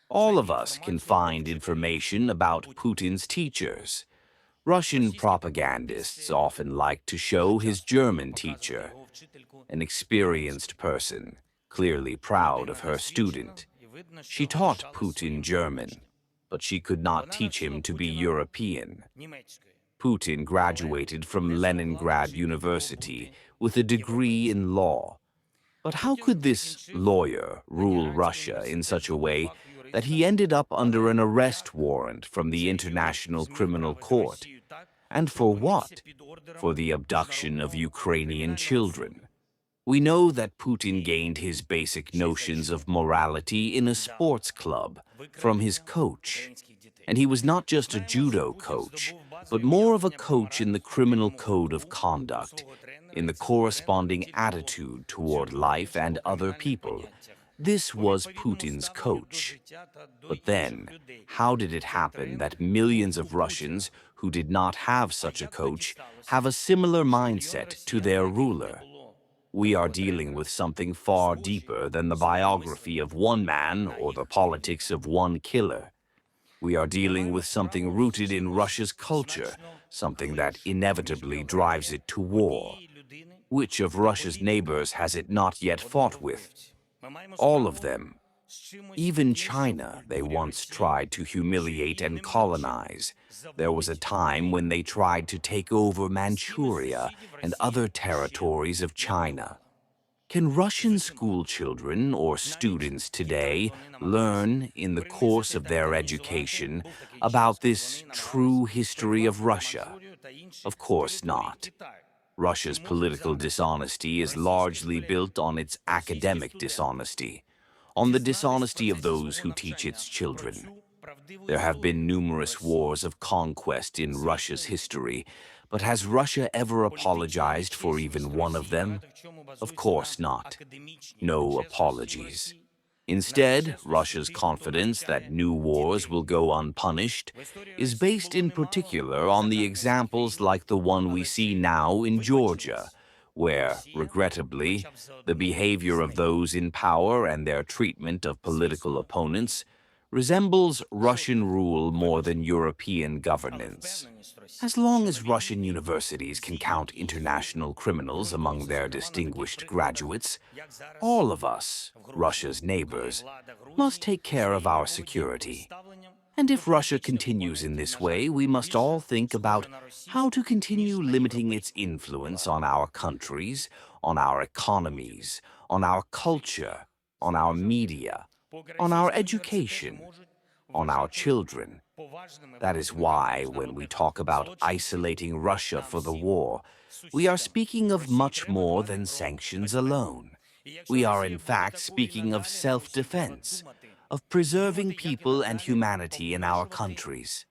All of us can find information about Putin's teachers. Russian propagandists often like to show his German teacher, an experienced person, clearly proud of her student. She taught Putin German, but she could not teach him to be European. Putin graduated from Leningrad University with a degree in law. But how could this lawyer rule Russia in such a way that he ended up under an arrest warrant from the International Criminal Court? And for what? For the abduction of Ukrainian children. We know that Putin gained his basic notions of morality in a sports club from his coach. And he was not just a judo coach, but more of a coach in the criminal code of conduct, in the corresponding attitude toward life and other people. This was Putin's coach. But then, how did it happen that millions of Russians who did not have such a coach have a similar mindset to their ruler? We are dealing with something far deeper than the biography of one man or the politics of one killer. We are dealing with something rooted in Russia's culture, something that inevitably drives it to war. Which of Russia's neighbors has it not yet fought with? All of them. Even China, they once tried to humiliate and colonize. There was a time when they tried to take over Manchuria and other territories of China. Can Russian school children or students today learn in the course of their education about this true history of Russia? Of course not. Russia's political dishonesty is largely built on its academic dishonesty, on the dishonesty of those who teach its children. There have been numerous wars of conquest in Russia's history, but has Russia ever apologized for even one of them? Of course not. No apologies. Instead, Russia's confidence that new wars will go unpunished is based in particular on the examples like the one we see now in Georgia, where, regrettably, the behavior of those in power and their treatment of political opponents resembles Russian rule more than European governance. As long as Russian universities can count international criminals among their distinguished graduates, all of us, Russia's neighbors, must take care of our security. And if Russia continues in this way, we must all think about how to continue limiting its influence on our countries, on our economies, on our culture, on our media, on our education, on our children. That is why, when we talk about isolating Russia for the war, we are speaking of much more than sanctions alone. We are in fact speaking of self-defense, of preserving people and humanity in our countries.